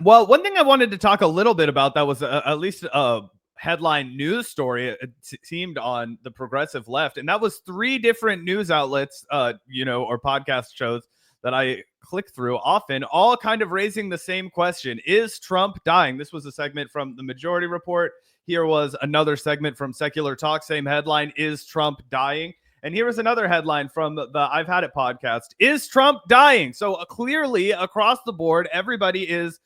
Well, one thing I wanted to talk a little bit about that was at least a headline news story. It seemed on the progressive left, and that was 3 different news outlets, or podcast shows that I click through often, all kind of raising the same question: is Trump dying? This was a segment from the Majority Report. Here was another segment from Secular Talk, same headline: is Trump dying? And here was another headline from the I've Had It podcast: is Trump dying? So clearly across the board, everybody is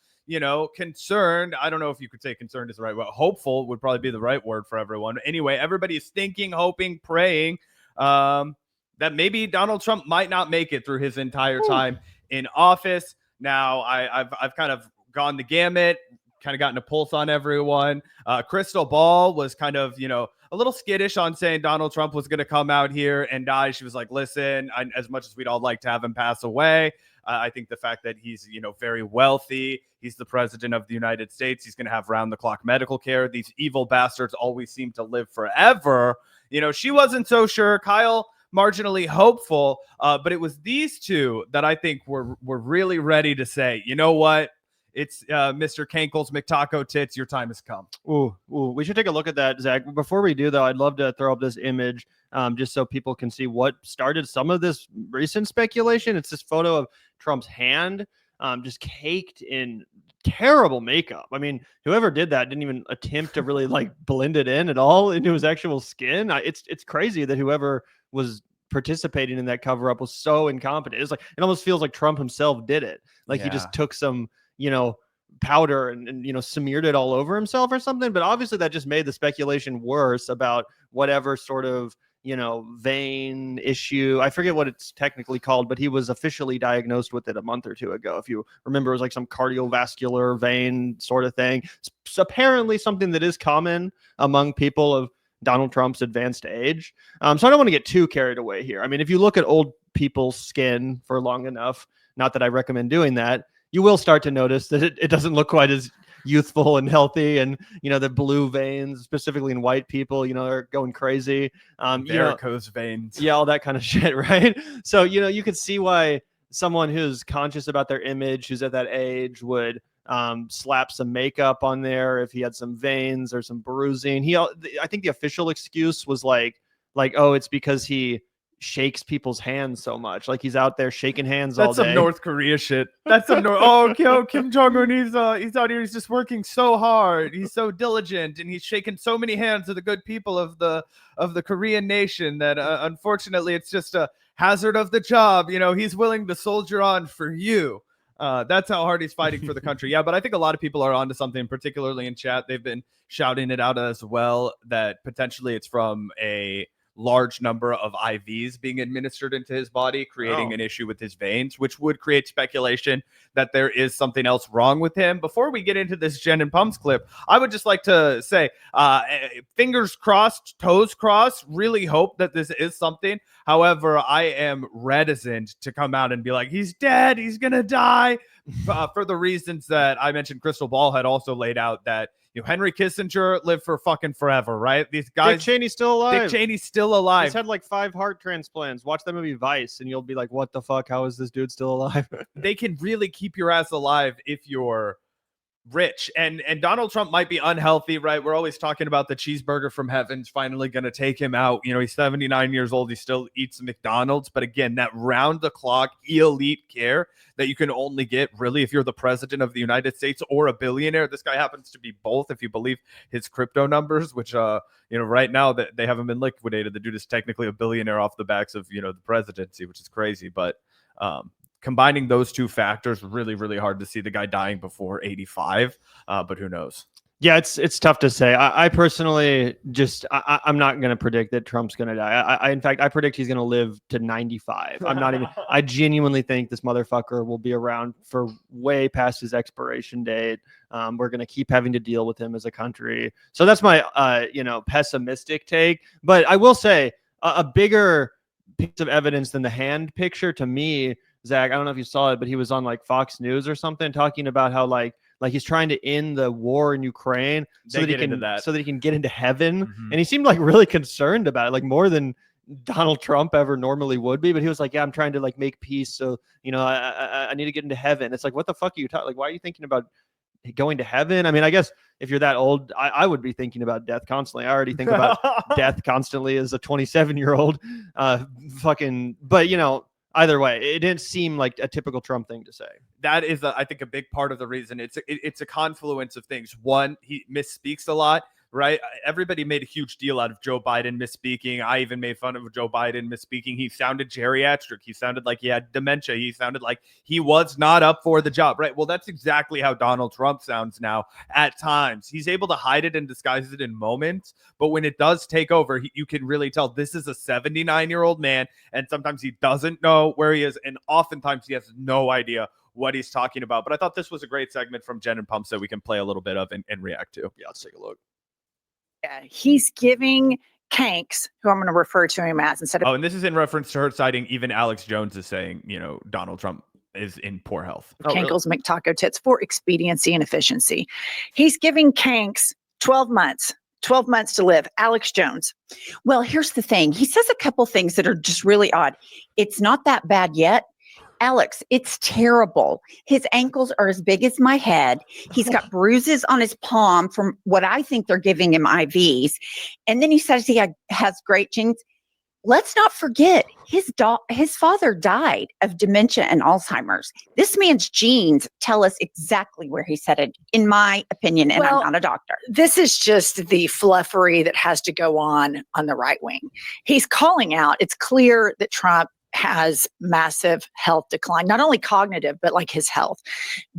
concerned. I don't know if you could say concerned is the right word. Hopeful would probably be the right word for everyone. Anyway, everybody is thinking, hoping, praying that maybe Donald Trump might not make it through his entire time in office. Now, I've kind of gone the gamut, kind of gotten a pulse on everyone. Crystal Ball was kind of, a little skittish on saying Donald Trump was going to come out here and die. She was like, listen, as much as we'd all like to have him pass away, I think the fact that he's, very wealthy, he's the president of the United States, he's going to have round-the-clock medical care. These evil bastards always seem to live forever. She wasn't so sure. Kyle, marginally hopeful, but it was these two that I think were really ready to say, you know what? It's Mr. Kankles McTaco Tits. Your time has come. Ooh, we should take a look at that, Zach. Before we do, though, I'd love to throw up this image just so people can see what started some of this recent speculation. It's this photo of Trump's hand just caked in terrible makeup. I mean, whoever did that didn't even attempt to really blend it in at all into his actual skin. It's crazy that whoever was participating in that cover up was so incompetent. It's it almost feels like Trump himself did it. He just took some powder and smeared it all over himself or something. But obviously that just made the speculation worse about whatever sort of vein issue. I forget what it's technically called, but he was officially diagnosed with it a month or 2 ago. If you remember, it was some cardiovascular vein sort of thing. It's apparently something that is common among people of Donald Trump's advanced age. So I don't want to get too carried away here. I mean, if you look at old people's skin for long enough, not that I recommend doing that, you will start to notice that it doesn't look quite as youthful and healthy. And, the blue veins, specifically in white people, are going crazy. Varicose veins. Yeah, all that kind of shit, right? So, you could see why someone who's conscious about their image, who's at that age, would slap some makeup on there if he had some veins or some bruising. I think the official excuse was oh, it's because he shakes people's hands so much. He's out there shaking hands all day. That's some North Korea shit. That's some Kim Jong-un, he's out here, he's just working so hard, he's so diligent, and he's shaking so many hands of the good people of the Korean nation that unfortunately it's just a hazard of the job. He's willing to soldier on for you. That's how hard he's fighting for the country. Yeah, but I think a lot of people are onto something, particularly in chat. They've been shouting it out as well, that potentially it's from a large number of IVs being administered into his body, creating an issue with his veins, which would create speculation that there is something else wrong with him. Before we get into this Jen and Pumps clip, I would just like to say, fingers crossed, toes crossed, really hope that this is something. However, I am reticent to come out and be like, he's dead, he's going to die, for the reasons that I mentioned. Crystal Ball had also laid out that Henry Kissinger lived for fucking forever, right? These guys. Dick Cheney's still alive. Dick Cheney's still alive. He's had 5 heart transplants. Watch that movie Vice, and you'll be like, what the fuck? How is this dude still alive? They can really keep your ass alive if you're rich. And Donald Trump might be unhealthy, right? We're always talking about the cheeseburger from heaven's finally going to take him out. He's 79 years old. He still eats McDonald's. But again, that round the clock elite care that you can only get really if you're the president of the United States or a billionaire. This guy happens to be both, if you believe his crypto numbers, which, right now that they haven't been liquidated. The dude is technically a billionaire off the backs of, the presidency, which is crazy. But, combining those two factors, really, really hard to see the guy dying before 85. But who knows? Yeah, it's tough to say. I personally I'm not going to predict that Trump's going to die. In fact, I predict he's going to live to 95. I genuinely think this motherfucker will be around for way past his expiration date. We're going to keep having to deal with him as a country. So that's my, pessimistic take. But I will say a bigger piece of evidence than the hand picture to me, Zach, I don't know if you saw it, but he was on Fox News or something talking about how he's trying to end the war in Ukraine so that he can get into heaven. Mm-hmm. And he seemed really concerned about it, more than Donald Trump ever normally would be. But he was like, yeah, I'm trying to make peace. So, I need to get into heaven. It's what the fuck are you talking? Why are you thinking about going to heaven? I mean, I guess if you're that old, I would be thinking about death constantly. I already think about death constantly as a 27-year-old. But either way, it didn't seem like a typical Trump thing to say. That is, I think, a big part of the reason. It's a confluence of things. One, he misspeaks a lot, right? Everybody made a huge deal out of Joe Biden misspeaking. I even made fun of Joe Biden misspeaking. He sounded geriatric. He sounded like he had dementia. He sounded like he was not up for the job, right? Well, that's exactly how Donald Trump sounds now at times. He's able to hide it and disguise it in moments, but when it does take over, you can really tell this is a 79-year-old man, and sometimes he doesn't know where he is, and oftentimes he has no idea what he's talking about. But I thought this was a great segment from Jen and Pumps that we can play a little bit of and react to. Yeah, let's take a look. Yeah, he's giving Kanks, who I'm going to refer to him as instead of. Oh, and this is in reference to her citing even Alex Jones is saying, Donald Trump is in poor health. Kankles McTaco Tits for expediency and efficiency. He's giving Kanks 12 months. 12 months to live. Alex Jones. Well, here's the thing. He says a couple things that are just really odd. It's not that bad yet. Alex, it's terrible. His ankles are as big as my head. He's got bruises on his palm from what I think they're giving him IVs. And then he says he has great genes. Let's not forget his father died of dementia and Alzheimer's. This man's genes tell us exactly where he's headed, in my opinion, and I'm not a doctor. This is just the fluffery that has to go on the right wing. He's calling out. It's clear that Trump has massive health decline, not only cognitive, but like his health.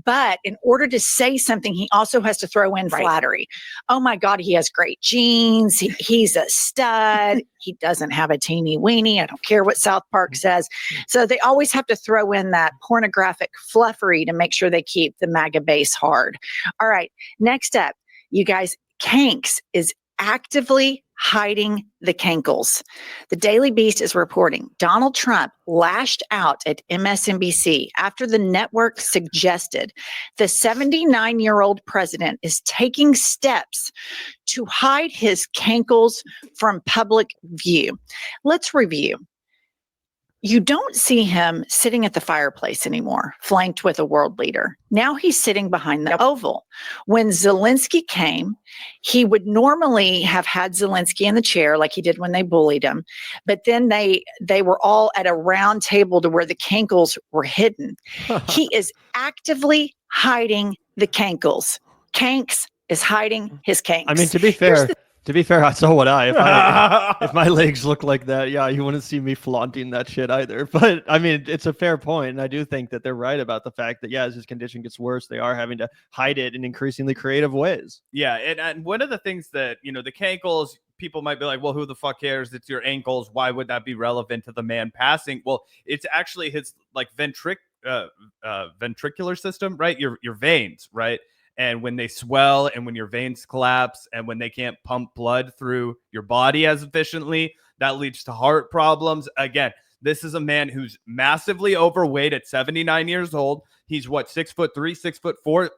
But in order to say something, he also has to throw in flattery. Oh my God, he has great genes. He's a stud. He doesn't have a teeny weeny. I don't care what South Park says. So they always have to throw in that pornographic fluffery to make sure they keep the MAGA base hard. All right, next up, you guys, Kanks is actively hiding the cankles. The Daily Beast is reporting Donald Trump lashed out at MSNBC after the network suggested the 79-year-old president is taking steps to hide his cankles from public view. Let's review. You don't see him sitting at the fireplace anymore, flanked with a world leader. Now he's sitting behind the Oval. When Zelensky came, he would normally have had Zelensky in the chair like he did when they bullied him. But then they were all at a round table to where the cankles were hidden. He is actively hiding the cankles. Kanks is hiding his kanks. I mean, to be fair, so would I. If my legs look like that, yeah, you wouldn't see me flaunting that shit either. But I mean, it's a fair point, and I do think that they're right about the fact that as his condition gets worse, they are having to hide it in increasingly creative ways. Yeah, and one of the things that the cankles, people might be like, well, who the fuck cares? It's your ankles. Why would that be relevant to the man passing? Well, it's actually his ventricular system, right? Your veins, right? And when they swell and when your veins collapse and when they can't pump blood through your body as efficiently, that leads to heart problems. Again, this is a man who's massively overweight at 79 years old. He's 6'3", 6'4".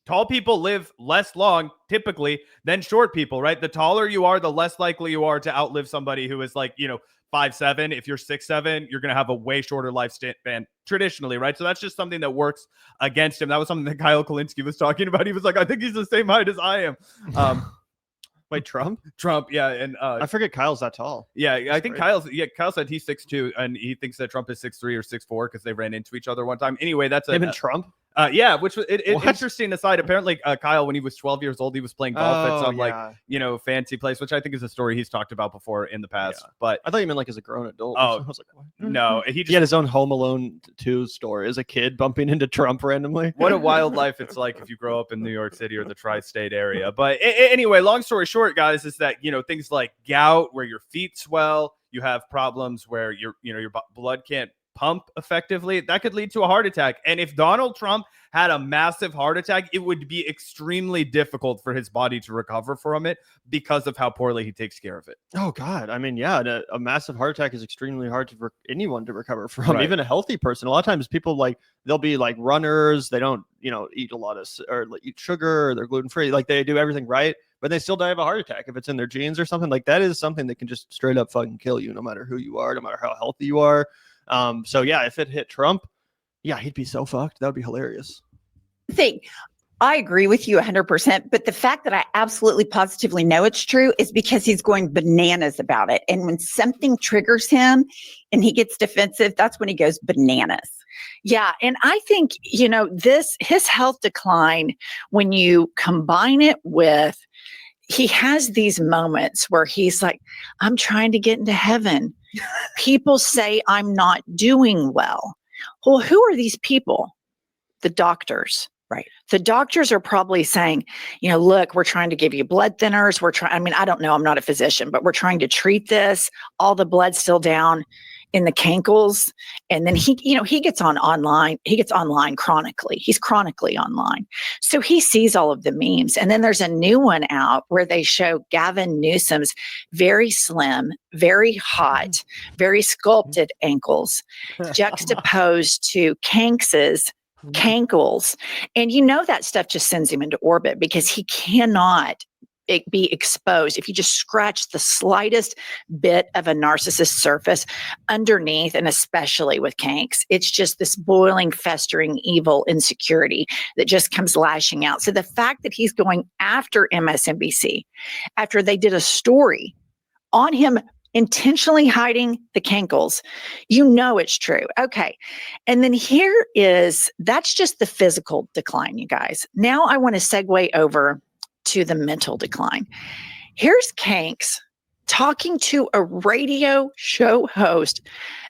Tall people live less long typically than short people, right? The taller you are, the less likely you are to outlive somebody who is 5'7". If you're 6'7", you're going to have a way shorter lifespan traditionally, right? So that's just something that works against him. That was something that Kyle Kalinske was talking about. He was like, I think he's the same height as I am. Wait, Trump, yeah. And I forget Kyle's that tall. Yeah, I think Kyle said he's 6'2", and he thinks that Trump is 6'3" or 6'4" because they ran into each other one time. Anyway, that's him and Trump. Yeah, which was interesting aside. Apparently, Kyle, when he was 12 years old, he was playing golf at some fancy place, which I think is a story he's talked about before in the past. Yeah. But I thought you meant as a grown adult. Oh, I was like, what? No, he had his own Home Alone 2 story as a kid, bumping into Trump randomly. What a wild life it's like if you grow up in New York City or the tri-state area. But anyway, long story short, guys, is that things like gout, where your feet swell, you have problems where your blood can't pump effectively, that could lead to a heart attack. And if Donald Trump had a massive heart attack, it would be extremely difficult for his body to recover from it because of how poorly he takes care of it. Oh God. I mean, yeah, a massive heart attack is extremely hard for anyone to recover from, right. Even a healthy person. A lot of times people they'll be like runners. They don't, eat a lot of, or eat sugar, or they're gluten-free. Like they do everything right, but they still die of a heart attack if it's in their genes or something. Like that is something that can just straight up fucking kill you, no matter who you are, no matter how healthy you are. So yeah, if it hit Trump, yeah, he'd be so fucked. That would be hilarious. Thing. I agree with you 100%. But the fact that I absolutely positively know it's true is because he's going bananas about it. And when something triggers him and he gets defensive, that's when he goes bananas. Yeah. And I think, his health decline, when you combine it with, he has these moments where he's like, I'm trying to get into heaven. People say I'm not doing well. Well, who are these people? The doctors. Right. The doctors are probably saying, look, we're trying to give you blood thinners. I don't know. I'm not a physician, but we're trying to treat this. All the blood's still down in the cankles. And then he gets online. He gets online chronically. He's chronically online. So he sees all of the memes. And then there's a new one out where they show Gavin Newsom's very slim, very hot, very sculpted ankles juxtaposed to Kanks's cankles. And that stuff just sends him into orbit because he cannot be exposed. If you just scratch the slightest bit of a narcissist surface underneath, and especially with Kanks, it's just this boiling, festering, evil insecurity that just comes lashing out. So the fact that he's going after MSNBC after they did a story on him intentionally hiding the cankles, it's true. Okay. And then that's just the physical decline, you guys. Now I want to segue over to the mental decline. Here's Kanks talking to a radio show host.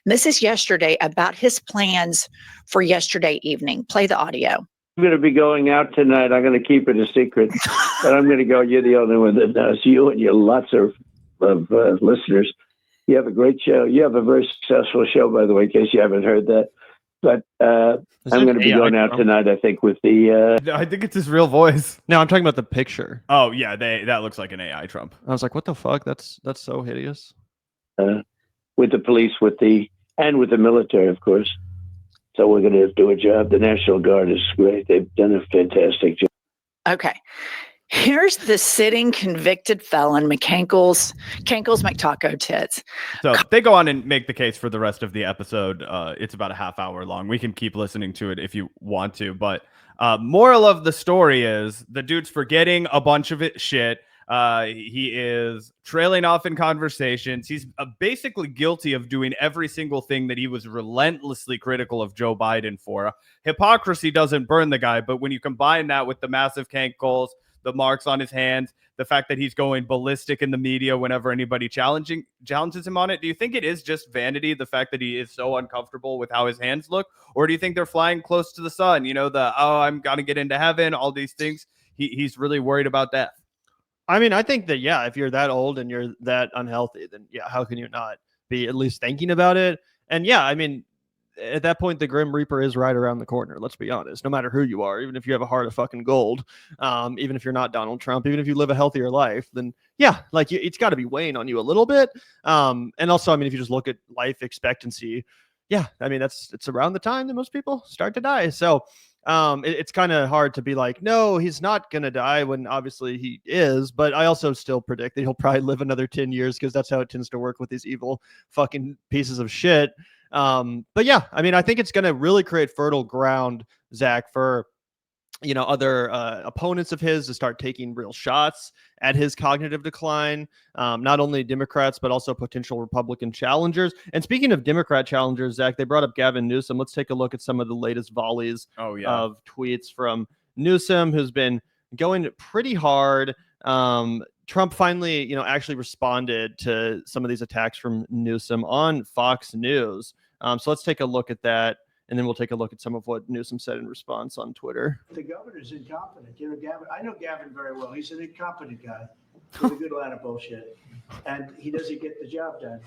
And this is yesterday about his plans for yesterday evening. Play the audio. I'm going to be going out tonight. I'm going to keep it a secret, but I'm going to go. You're the only one that knows. You and your lots of listeners. You have a great show. You have a very successful show, by the way, in case you haven't heard that. But I'm going to be going out tonight, I think, with the... I think it's his real voice. No, I'm talking about the picture. Oh, yeah, that looks like an AI Trump. I was like, what the fuck? That's so hideous. With the police, with the military, of course. So we're going to do a job. The National Guard is great. They've done a fantastic job. Okay. Here's the sitting convicted felon, Kankles McTaco Tits. So they go on and make the case for the rest of the episode. It's about a half hour long. We can keep listening to it if you want to. But moral of the story is the dude's forgetting a bunch of shit. He is trailing off in conversations. He's basically guilty of doing every single thing that he was relentlessly critical of Joe Biden for. Hypocrisy doesn't burn the guy. But when you combine that with the massive cankles, the marks on his hands, the fact that he's going ballistic in the media whenever anybody challenges him on it. Do you think it is just vanity, the fact that he is so uncomfortable with how his hands look? Or do you think they're flying close to the sun? I'm going to get into heaven, all these things. He's really worried about death. I mean, I think that, yeah, if you're that old and you're that unhealthy, then yeah, how can you not be at least thinking about it? And yeah, I mean, at that point, the Grim Reaper is right around the corner. Let's be honest. No matter who you are, even if you have a heart of fucking gold, even if you're not Donald Trump, even if you live a healthier life, then yeah, like it's got to be weighing on you a little bit. And also, I mean, if you just look at life expectancy, yeah, I mean, it's around the time that most people start to die. So it's kind of hard to be like, no, he's not going to die when obviously he is. But I also still predict that he'll probably live another 10 years because that's how it tends to work with these evil fucking pieces of shit. But yeah, I mean, I think it's going to really create fertile ground, Zach, for, other opponents of his to start taking real shots at his cognitive decline. Not only Democrats, but also potential Republican challengers. And speaking of Democrat challengers, Zach, they brought up Gavin Newsom. Let's take a look at some of the latest volleys of tweets from Newsom, who's been going pretty hard. Trump finally, actually responded to some of these attacks from Newsom on Fox News. So let's take a look at that, and then we'll take a look at some of what Newsom said in response on Twitter. The governor's incompetent. Gavin, I know Gavin very well. He's an incompetent guy with a good line of bullshit, and he doesn't get the job done.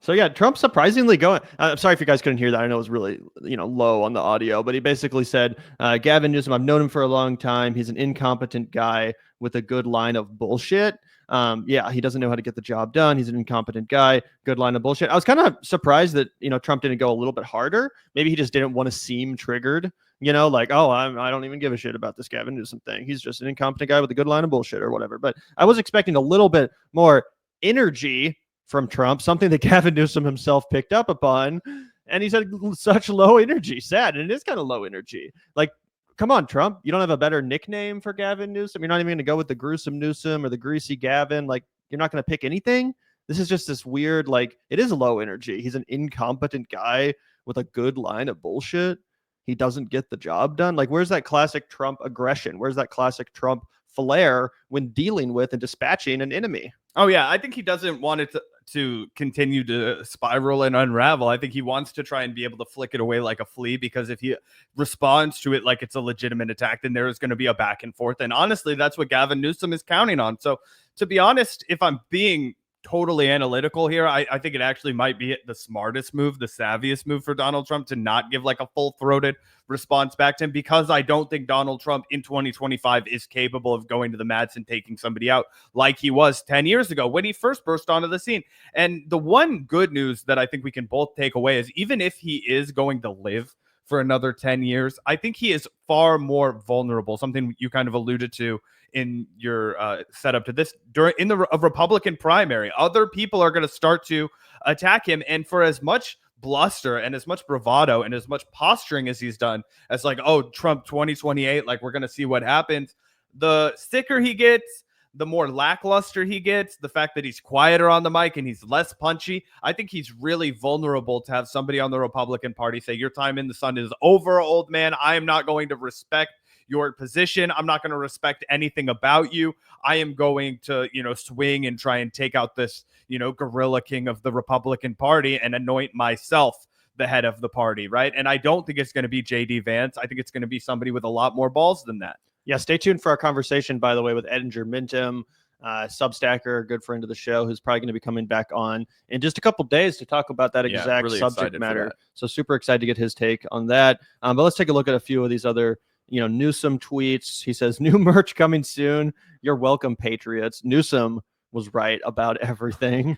So yeah, Trump's surprisingly going. I'm sorry if you guys couldn't hear that. I know it was really, low on the audio, but he basically said, Gavin Newsom, I've known him for a long time. He's an incompetent guy with a good line of bullshit. Yeah, he doesn't know how to get the job done. He's an incompetent guy. Good line of bullshit. I was kind of surprised that, Trump didn't go a little bit harder. Maybe he just didn't want to seem triggered, like, oh, I don't even give a shit about this Gavin Newsom thing. He's just an incompetent guy with a good line of bullshit or whatever. But I was expecting a little bit more energy from Trump, something that Gavin Newsom himself picked up upon. And he said such low energy, sad. And it is kind of low energy. Like, come on, Trump. You don't have a better nickname for Gavin Newsom? You're not even going to go with the gruesome Newsom or the greasy Gavin? Like, you're not going to pick anything? This is just this weird, like, it is low energy. He's an incompetent guy with a good line of bullshit. He doesn't get the job done. Like, where's that classic Trump aggression? Where's that classic Trump flair when dealing with and dispatching an enemy? Oh, yeah. I think he doesn't want it to continue to spiral and unravel. I think he wants to try and be able to flick it away like a flea, because if he responds to it like it's a legitimate attack, then there is going to be a back and forth. And honestly, that's what Gavin Newsom is counting on. So to be honest, if I'm being totally analytical here, I think it actually might be the smartest move, the savviest move for Donald Trump to not give like a full-throated response back to him, because I don't think Donald Trump in 2025 is capable of going to the mats and taking somebody out like he was 10 years ago when he first burst onto the scene. And the one good news that I think we can both take away is, even if he is going to live for another 10 years, I think he is far more vulnerable, something you kind of alluded to in your setup to this. In the Republican primary, other people are going to start to attack him. And for as much bluster and as much bravado and as much posturing as he's done, as like, oh, Trump 2028, like we're going to see what happens, the sicker he gets, the more lackluster he gets, the fact that he's quieter on the mic and he's less punchy, I think he's really vulnerable to have somebody on the Republican Party say, your time in the sun is over, old man. I am not going to respect your position. I'm not going to respect anything about you. I am going to, swing and try and take out this, gorilla king of the Republican Party and anoint myself the head of the party, right? And I don't think it's going to be J.D. Vance. I think it's going to be somebody with a lot more balls than that. Yeah, stay tuned for our conversation, by the way, with Edinger Mintum, Substacker, a good friend of the show, who's probably going to be coming back on in just a couple days to talk about that exact really subject matter. So super excited to get his take on that. But let's take a look at a few of these other Newsom tweets. He says, new merch coming soon. You're welcome, Patriots. Newsom was right about everything.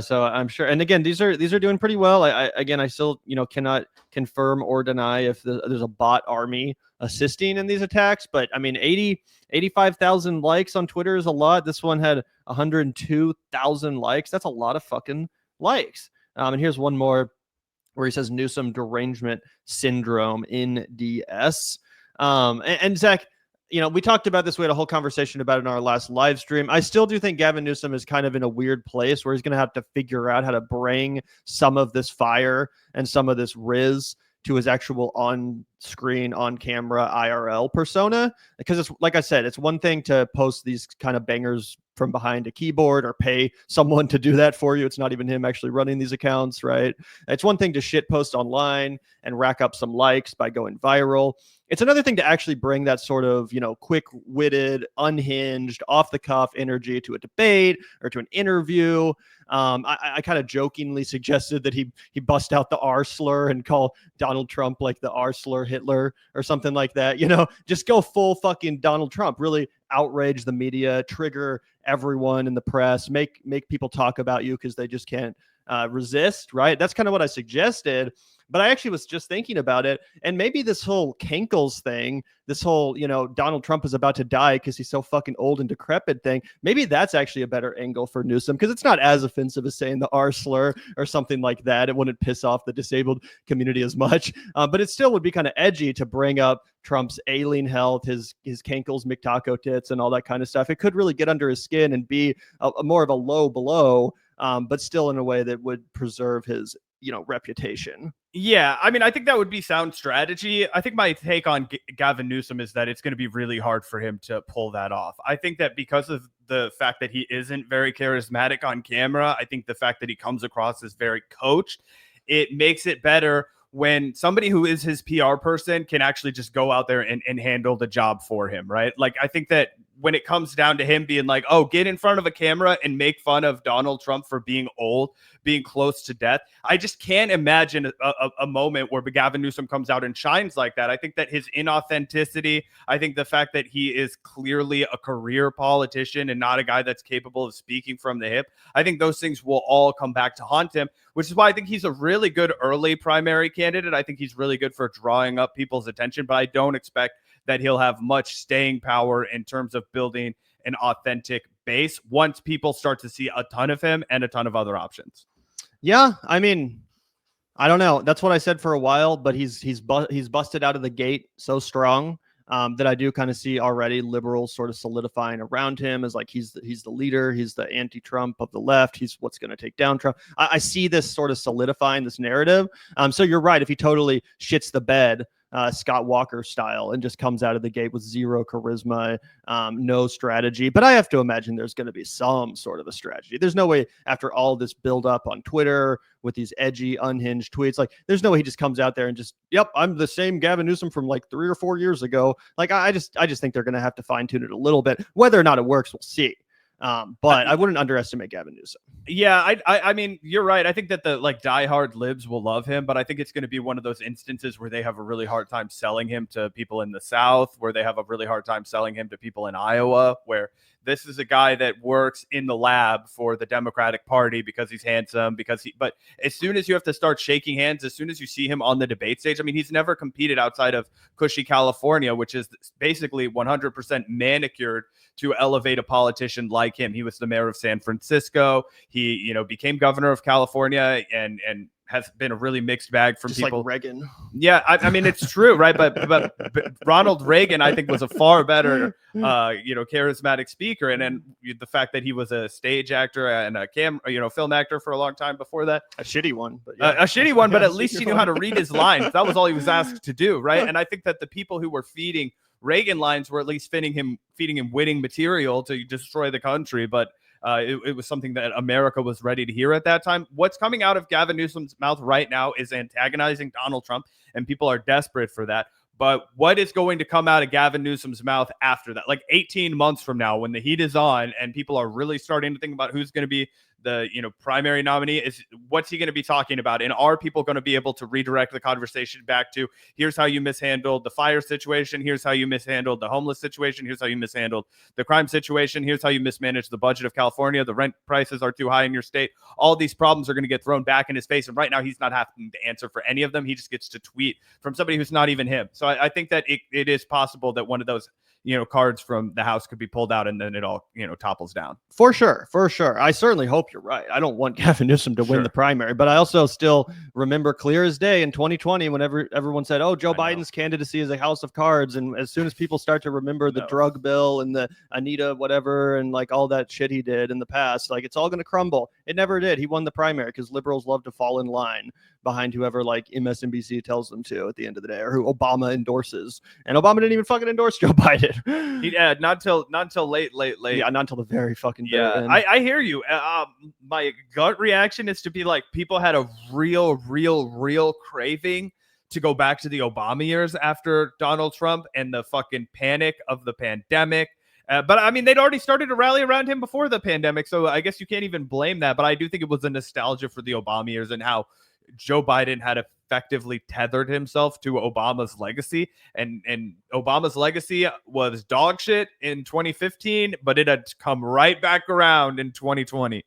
So I'm sure. And again, these are doing pretty well. I still, cannot confirm or deny if there's a bot army assisting in these attacks. But I mean, 85,000 likes on Twitter is a lot. This one had 102,000 likes. That's a lot of fucking likes. And here's one more where he says Newsom derangement syndrome in DS. And Zach, we talked about this. We had a whole conversation about it in our last live stream. I still do think Gavin Newsom is kind of in a weird place where he's going to have to figure out how to bring some of this fire and some of this riz to his actual on-screen, on-camera IRL persona. Because it's, like I said, it's one thing to post these kind of bangers from behind a keyboard or pay someone to do that for you. It's not even him actually running these accounts, right? It's one thing to shit post online and rack up some likes by going viral. It's another thing to actually bring that sort of, quick-witted, unhinged, off-the-cuff energy to a debate or to an interview. I kind of jokingly suggested that he bust out the R slur and call Donald Trump like the R slur Hitler or something like that. Just go full fucking Donald Trump, really outrage the media, trigger everyone in the press, make people talk about you because they just can't resist, right? That's kind of what I suggested. But I actually was just thinking about it. And maybe this whole Cankles thing, this whole, Donald Trump is about to die because he's so fucking old and decrepit thing, maybe that's actually a better angle for Newsom, because it's not as offensive as saying the R slur or something like that. It wouldn't piss off the disabled community as much. But it still would be kind of edgy to bring up Trump's ailing health, his Cankles, McTaco tits, and all that kind of stuff. It could really get under his skin and be a more of a low blow, but still in a way that would preserve his reputation. Yeah, I mean, I think that would be sound strategy. I think my take on Gavin Newsom is that it's going to be really hard for him to pull that off. I think that because of the fact that he isn't very charismatic on camera, I think the fact that he comes across as very coached, it makes it better when somebody who is his PR person can actually just go out there and handle the job for him, right? Like, I think that when it comes down to him being like, oh, get in front of a camera and make fun of Donald Trump for being old, being close to death, I just can't imagine a moment where Gavin Newsom comes out and shines like that. I think that his inauthenticity, I think the fact that he is clearly a career politician and not a guy that's capable of speaking from the hip, I think those things will all come back to haunt him, which is why I think he's a really good early primary candidate. I think he's really good for drawing up people's attention, but I don't expect that he'll have much staying power in terms of building an authentic base once people start to see a ton of him and a ton of other options. Yeah, I mean, I don't know. That's what I said for a while, but he's busted out of the gate so strong that I do kind of see already liberals sort of solidifying around him as like he's the leader, he's the anti-Trump of the left, he's what's going to take down Trump. I see this sort of solidifying this narrative. So you're right. If he totally shits the bed, Scott Walker style, and just comes out of the gate with zero charisma, no strategy. But I have to imagine there's going to be some sort of a strategy. There's no way after all this build up on Twitter with these edgy, unhinged tweets, like there's no way he just comes out there and just, yep, I'm the same Gavin Newsom from like 3 or 4 years ago. Like I just think they're going to have to fine tune it a little bit. Whether or not it works, we'll see. But I wouldn't underestimate Gavin Newsom. Yeah, I mean, you're right. I think that the like diehard libs will love him, but I think it's going to be one of those instances where they have a really hard time selling him to people in the South, where they have a really hard time selling him to people in Iowa, where this is a guy that works in the lab for the Democratic Party because he's handsome, but as soon as you have to start shaking hands, as soon as you see him on the debate stage, I mean, he's never competed outside of cushy California, which is basically 100% manicured to elevate a politician like him. He was the mayor of San Francisco. He, became governor of California and has been a really mixed bag from just people. Like Reagan. Yeah, I mean, it's true, right? But Ronald Reagan, I think, was a far better, charismatic speaker. And then the fact that he was a stage actor and a film actor for a long time before that. A shitty one. But a shitty one, but at least he knew how to read his lines. That was all he was asked to do, right? And I think that the people who were feeding Reagan lines were at least feeding him winning material to destroy the country. But it was something that America was ready to hear at that time. What's coming out of Gavin Newsom's mouth right now is antagonizing Donald Trump, and people are desperate for that. But what is going to come out of Gavin Newsom's mouth after that? Like 18 months from now, when the heat is on and people are really starting to think about who's going to be the primary nominee, is what's he going to be talking about? And are people going to be able to redirect the conversation back to, here's how you mishandled the fire situation, here's how you mishandled the homeless situation, here's how you mishandled the crime situation, here's how you mismanaged the budget of California, the rent prices are too high in your state. All these problems are going to get thrown back in his face, and right now he's not having to answer for any of them. He just gets to tweet from somebody who's not even him. So I think that it is possible that one of those cards from the House could be pulled out and then it all topples down. For sure. I certainly hope you're right. I don't want Gavin Newsom to win the primary, but I also still remember clear as day in 2020 whenever everyone said, oh, Joe Biden's candidacy is a house of cards. And as soon as people start to remember the drug bill and the Anita whatever and like all that shit he did in the past, like it's all going to crumble. It never did. He won the primary because liberals love to fall in line behind whoever like MSNBC tells them to at the end of the day, or who Obama endorses. And Obama didn't even fucking endorse Joe Biden. Yeah, not until late. Yeah, not until the very fucking yeah. end. I hear you. My gut reaction is to be like, people had a real craving to go back to the Obama years after Donald Trump and the fucking panic of the pandemic. But I mean, they'd already started to rally around him before the pandemic, so I guess you can't even blame that. But I do think it was a nostalgia for the Obama years and how Joe Biden had effectively tethered himself to Obama's legacy, and Obama's legacy was dog shit in 2015, but it had come right back around in 2020.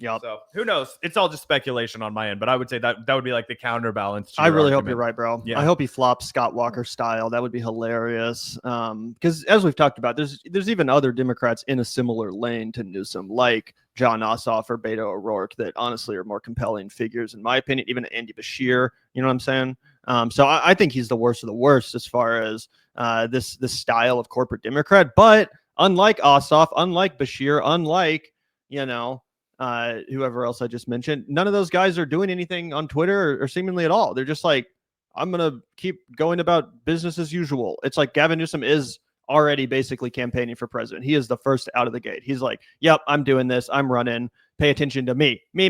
Yep. So who knows? It's all just speculation on my end, but I would say that would be like the counterbalance. I really hope you're right, bro. Yeah. I hope he flops Scott Walker style. That would be hilarious. Because as we've talked about, there's even other Democrats in a similar lane to Newsom, like John Ossoff or Beto O'Rourke, that honestly are more compelling figures, in my opinion. Even Andy Bashir, you know what I'm saying? So I think he's the worst of the worst as far as this style of corporate Democrat. But unlike Ossoff, unlike Bashir, unlike whoever else I just mentioned, none of those guys are doing anything on Twitter or seemingly at all. They're just like, I'm going to keep going about business as usual. It's like Gavin Newsom is already basically campaigning for president. He is the first out of the gate. He's like, yep, I'm doing this. I'm running. Pay attention to me. Me.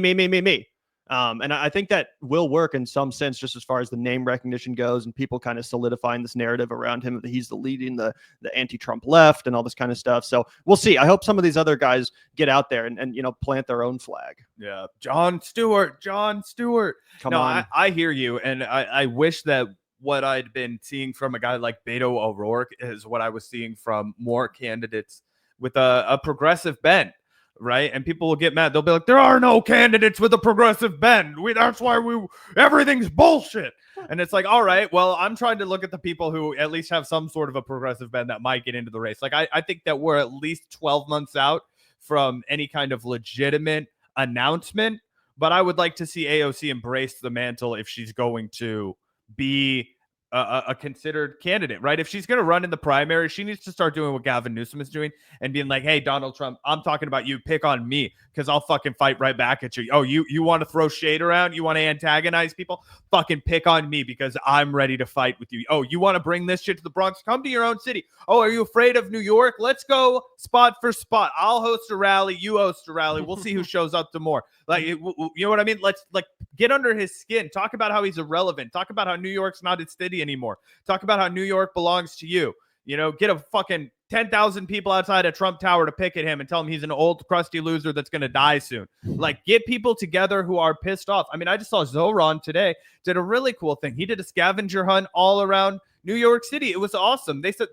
And I think that will work in some sense, just as far as the name recognition goes and people kind of solidifying this narrative around him that he's the leading the anti-Trump left and all this kind of stuff. So we'll see. I hope some of these other guys get out there and plant their own flag. Yeah. Jon Stewart. Come on. I hear you. And I wish that what I'd been seeing from a guy like Beto O'Rourke is what I was seeing from more candidates with a progressive bent. Right. And people will get mad. They'll be like, there are no candidates with a progressive bend. That's why everything's bullshit. And it's like, all right, well, I'm trying to look at the people who at least have some sort of a progressive bend that might get into the race. Like, I think that we're at least 12 months out from any kind of legitimate announcement. but I would like to see AOC embrace the mantle if she's going to be a considered candidate, right? If she's going to run in the primary, she needs to start doing what Gavin Newsom is doing and being like, hey, Donald Trump, I'm talking about you. Pick on me because I'll fucking fight right back at you. Oh, you want to throw shade around? You want to antagonize people? Fucking pick on me because I'm ready to fight with you. Oh, you want to bring this shit to the Bronx? Come to your own city. Oh, are you afraid of New York? Let's go spot for spot. I'll host a rally. You host a rally. We'll see who shows up to more. Like, you know what I mean? Let's get under his skin. Talk about how he's irrelevant. Talk about how New York's not his city anymore. Talk about how New York belongs to you. You know, get a fucking 10,000 people outside a Trump Tower to picket him and tell him he's an old crusty loser that's going to die soon. Like, get people together who are pissed off. I mean, I just saw Zoran today did a really cool thing. He did a scavenger hunt all around New York City. It was awesome. They said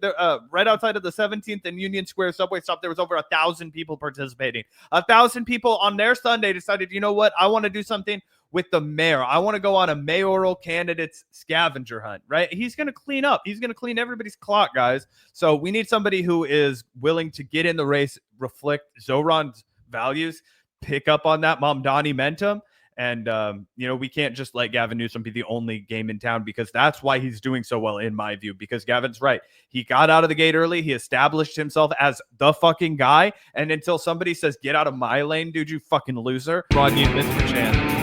right outside of the 17th and Union Square subway stop, there was over 1,000 people participating. 1,000 people on their Sunday decided, you know what? I want to do something with the mayor. I want to go on a mayoral candidate's scavenger hunt, right? He's going to clean up. He's going to clean everybody's clock, guys. So we need somebody who is willing to get in the race, reflect Zoran's values, pick up on that Mamdani momentum. And, you know, we can't just let Gavin Newsom be the only game in town because that's why he's doing so well, in my view, because Gavin's right. He got out of the gate early. He established himself as the fucking guy. And until somebody says, get out of my lane, dude, you fucking loser, Rodney and Mr. Chan.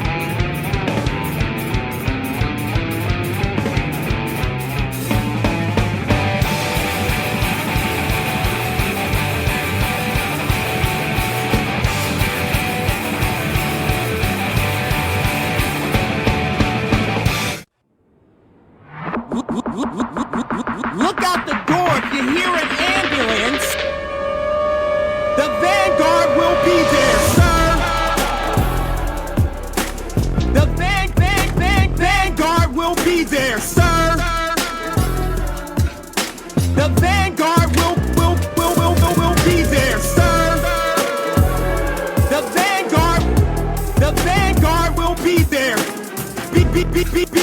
Look out the door if you hear an ambulance. The Vanguard will be there, sir. The Vanguard will be there, sir. The Vanguard will be there, sir. The Vanguard will be there. Be